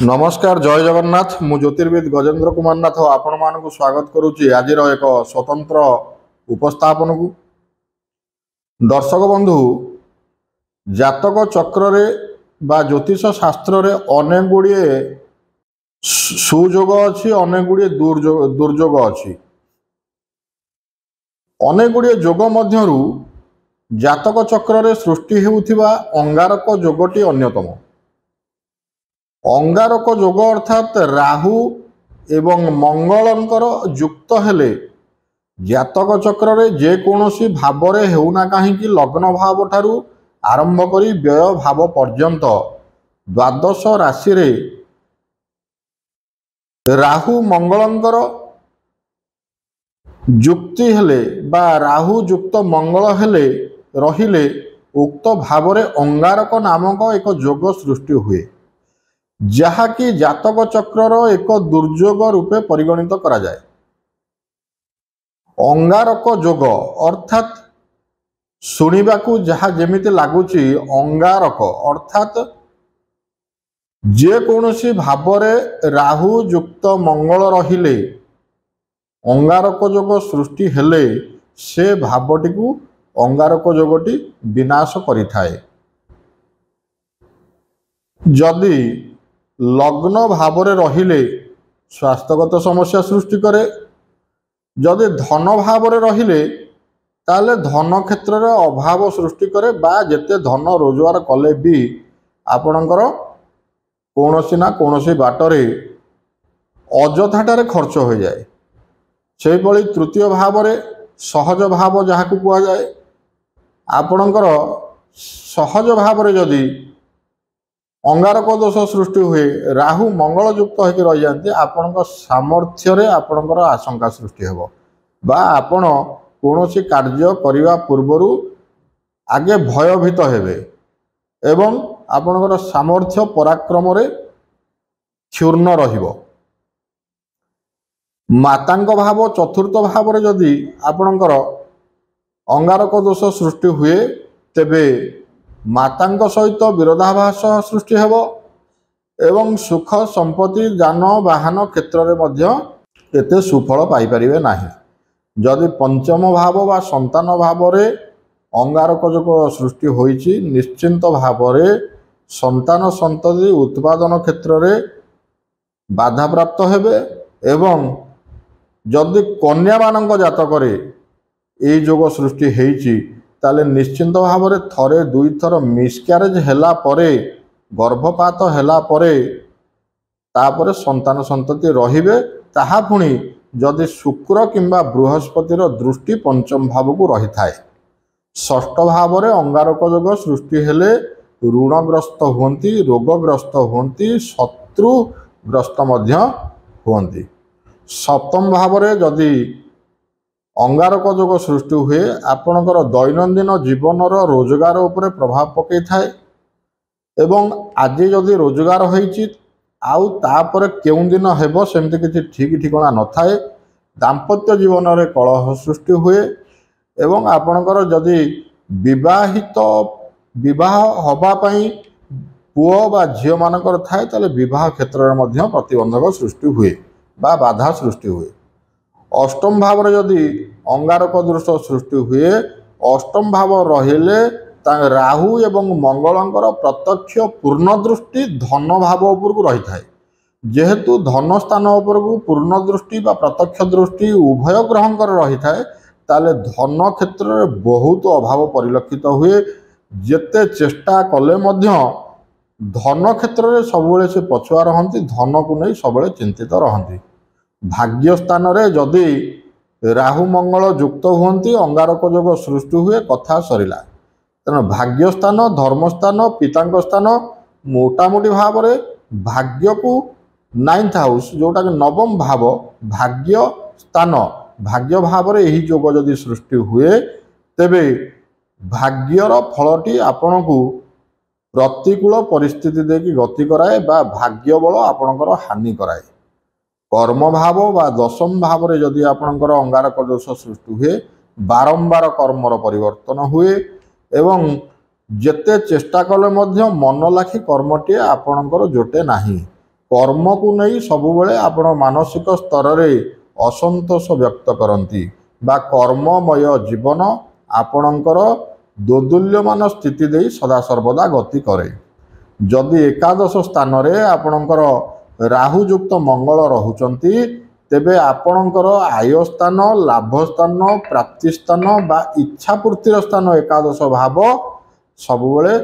नमस्कार जय जगन्नाथ मु ज्योतिर्विद गजेंद्र कुमार नाथ आपण मानक स्वागत करुच्ची आज एक स्वतंत्र उपस्थापन को दर्शक बंधु जातक चक्र रे बा ज्योतिष शास्त्र रे अनेक गुड़िए सुयोग अच्छी अनेक गुड़िए दुर्योग अच्छी अनेक गुड़िए जोग मध्यरु जातक चक्र रे सृष्टि हेउथिबा अंगारक जोगटी अन्यतम। अंगारक जोग अर्थात राहु एवं मंगलंकर युक्त हेले जातक चक्र रे जे कोनोसी भावरे हेउना काहींकि लग्न भाव ठारू आरंभ करी व्यय भाव पर्यंत द्वादश राशि रे राहु मंगलंकर युक्ति हेले बा राहु युक्त मंगल हेले रहिले उक्त भावरे अंगारक नामक एक जोग सृष्टि हुए जहाँकि जातक चक्रर एक दुर्योग रूपे परिगणित करा जाए। अंगारक जोग अर्थात शुणिबाकू जहाँ जेमिति लागुची अंगारक अर्थात जे कोनोसी भावरे राहु युक्त मंगल रहिले अंगारक जोग सृष्टि हेले से भावटी अंगारक जोगटी विनाश करिथाए। जदि लग्न भावरे रहिले स्वास्थ्यगत समस्या सृष्टि करे, जदि धन भावरे रहिले ताले धन क्षेत्र रे अभाव सृष्टि करे बा जेते धन रोजगार कले भी आपणकर कोनोसी ना कोनोसी बाटरे अजथाटारे खर्च हो जाए। से भली तृतीय भावरे सहज भाव जहाँ को कुआ जाए आपणकर सहज भावरे जदि अंगारक दोष सृष्टि हुए राहु मंगल युक्त होकर रही जाती आपण सामर्थ्य रे आपणकर आशंका सृष्टि हेबो बा आपण कोनोसी कार्य करिवा पूर्वरु आगे भयभीत हेबे एवं आपणकर सामर्थ्य पराक्रम रे क्षुर्ण रहिबो। मातांक भाव चतुर्थ भाव रे जदि आपणकर अंगारक दोष सृष्टि हुए तेबे मातांक सहित विरोधाभास सृष्टि हेबो एवं सुख संपत्ति जान वाहन क्षेत्र में मध्य एते सुफल पाई परिबे नाही। जदि पंचम भाव बा संतान भाव रे अंगारक जोग सृष्टि होईची निश्चिंत भाव रे संतान संतति उत्पादन क्षेत्र में बाधा प्राप्त हेबे एवं जदि कन्या मानक जातक रे एई जोग सृष्टि हेईची ताले निश्चिंत भाव रे थरे दुई थर मिसक्यारेज हेला परे गर्भपात हेला परे तापरे संतान संतति रहिबे ताहा पुणी जदि शुक्र किंबा बृहस्पतिर दृष्टि पंचम भाव को रही थाए। षष्ठ भाव रे अंगारक जोग सृष्टि हेले ऋणग्रस्त हुंती रोगग्रस्त हुंती शत्रुग्रस्त मध्य हुंती। सप्तम भाव रे जदि अंगारक जोग सृष्टि हुए आपणकर दैनंदिन जीवनर रोजगार उपरे प्रभाव पकई थाए एवं आज जदि रोजगार होईची आउ तापर केउं दिन हेबो सेमति किछि ठीक ठिकाना न थाए। दाम्पत्य जीवन रे कलह सृष्टि हुए एवं आपणकर जदि विवाह हबा पई पुओ बा झियो मानकर थाए ताले विवाह क्षेत्र रे मध्य प्रतिबंधक सृष्टि हुए बा बाधा सृष्टि हुए। अष्टम भाव रे जदि अंगारक दोष सृष्टि हुए अष्टम भाव रहिले राहु एवं मंगलंकर प्रत्यक्ष पूर्ण दृष्टि धन भाव उपर को रही थाए। जेहेतु धन स्थान उपर को पूर्ण दृष्टि बा प्रत्यक्ष दृष्टि उभय ग्रहंकर रही थाए ताले धन क्षेत्र रे बहुत अभाव परिलक्षित हुए। जेते चेष्टा कले मध्य धन क्षेत्र रे सबले से पछुआ रहंती धन को नहीं सबले चिंतित रहंती। भाग्य स्थान रे जदि राहु मंगल युक्त हुंती अंगारक जोग सृष्टि हुए कथा सरिला। तेना भाग्य स्थान धर्म स्थान पितांक स्थान मोटामोटी भाव रे भाग्य को 9th हाउस जोटा कि नवम भाव भाग्य स्थान भाग्य भाव रे यही जोग जदि सृष्टि हुए तेबे भाग्यर फलटी आपण को प्रतिकूल परिस्थिति देकी गति कराए बा भाग्य बल आपणकर हानि कराए। कर्म भाव बा दशम भाव रे जदि आपणकर अंगारक दोष सृष्टि हुए बारंबार कर्मर परिवर्तन हुए एवं जेते चेष्टा कले मध्य मन लाखी कर्मटी आपणकर जोटे नाही। कर्म को नहीं सबुबले आपण मानसिक स्तर रे असंतोष व्यक्त करती बा कर्ममय जीवन आपणकर दोदुल्यमान स्थिति दे सदा सर्वदा गति करे। जदि एकादश स्थान रे आपणकर राहुयुक्त मंगल रहुचंती तेबे आपणकर आय स्थान लाभ स्थान प्राप्ति स्थान बा इच्छा पूर्तिर स्थान एकादश भाव सबुबले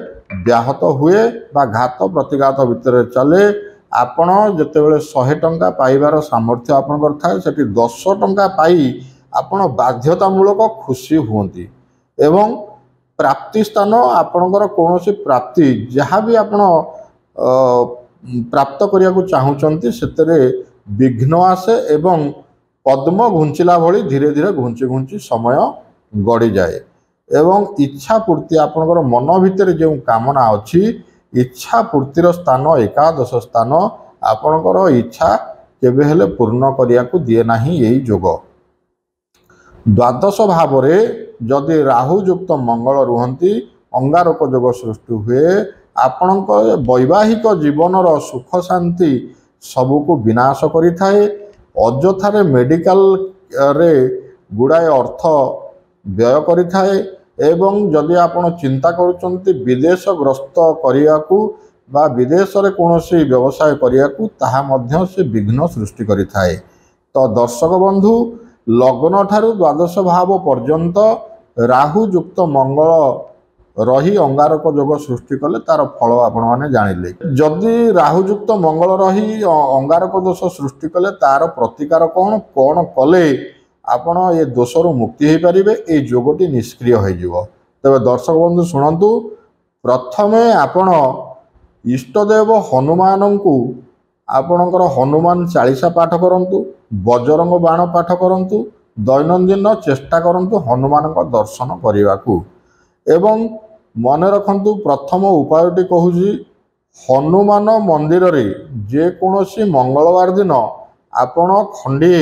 व्याहत हुए बा घात प्रतिघात भितर चले। आपण जेतेबेले 100 टंका पाइबार सामर्थ्य आपणकर थाए सेठी 10 टंका पाई आपण बाध्यतामूलक खुशी हुंती एवं प्राप्ति स्थान आपणकर कोनोसी प्राप्ति जहाँ भी आपण प्राप्त करिया को चाहूचंती सेतरे विघ्न आसे एवं पद्म घुंचिला भली धीरे धीरे घुंची घुंची समय गड़ी जाए एवं इच्छा पूर्ति आपणकर मन भितर जो कामना अछि इच्छा पूर्तिर स्थान एकादश स्थान आपणकर इच्छा केबे हेले पूर्ण करिया को दिए नाही एई जोग। द्वादश भाव रे जदि राहुयुक्त मंगल रुहंती अंगारक जोग सृष्टि हुए आपणक वैवाहिक जीवनर सुख शांति सबको विनाश करि थाए। अजथारे मेडिकल रे गुड़ाए अर्थ व्यय करि थाए एवं जदि आपण चिंता करूचंती विदेश ग्रस्त करियाकू बा विदेश रे कोनोसी व्यवसाय करियाकू ताहा मध्य से विघ्न सृष्टि करि थाए। तो दर्शक बंधु लग्न ठारू द्वादश भाव पर्यंत राहुयुक्त मंगल रही अंगारक जोग सृष्टि कले तार फल आपण माने जानिले। जदि राहुयुक्त मंगल रही अंगारक दोष सृष्टि कले तार प्रतिकार कौन कौन कले आपण ये दोषरु मुक्ति हो पारे ये जोगटी निष्क्रिय हो जिवो। तबे दर्शक बंधु शुणु प्रथमे आपण इष्टदेव हनुमान को आपणकर हनुमान चालीसा पाठ करंतु बजरंग बाण पाठ करंतु दैनंदिन चेष्टा करंतु हनुमान का दर्शन करने को एवं मन रखंतु प्रथम उपायटी कहूँ हनुमान मंदिर रे जे कोनोसी मंगलवार दिन आपण खंडे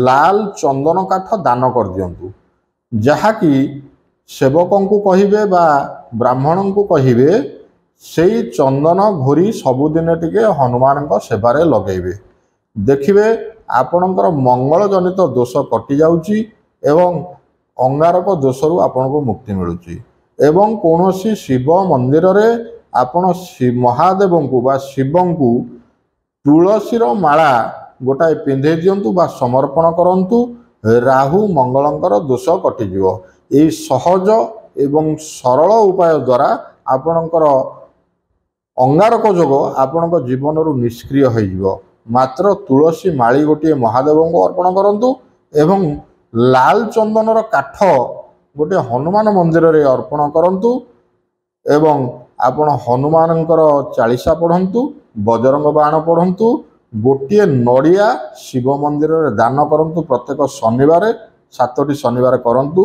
लाल चंदन काठ दान कर दियंतु जहाँकि सेवकों को कहिबे बा ब्राह्मण को कहिबे सेई चंदन घोरी सबुदिन टिके हनुमान सेवारे लगेबे देखिबे आपणकर मंगल जनित दोष कटि जाउची एवं अंगारक दोषरु आपनको मुक्ति मिलुची एवं कोनोसी शिव मंदिर रे आपण महादेव को बा शिव को तुलसीर माला गोटाए पिंधे दियंतु बा समर्पण करंतु राहु मंगलंकर दोष कटिजिवो। एई सहज एवं सरल उपाय द्वारा आपणकर अंगारक जोग आपणक जीवनरु निष्क्रिय हो जिवो। मात्र तुलसी माली गोटे महादेव को अर्पण करंतु एवं लाल चंदनर काठ गोटे हनुमान मंदिर रे अर्पण करंतु एवं आपण हनुमानंकर चालीसा पढ़ंतु बजरंग बाण पढ़ंतु गोटे नड़िया शिव मंदिर रे दान करंतु प्रत्येक शनिवार 7टी शनिवार करंतु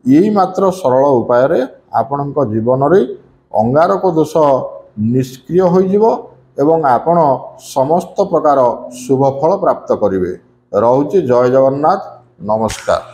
यही मात्र सरल उपाय रे आपणक जीवन रे अंगारक दोष निष्क्रिय हो जिवो एवं आपण समस्त प्रकार शुभ फल प्राप्त करिवे। रहुची जय जगन्नाथ नमस्कार।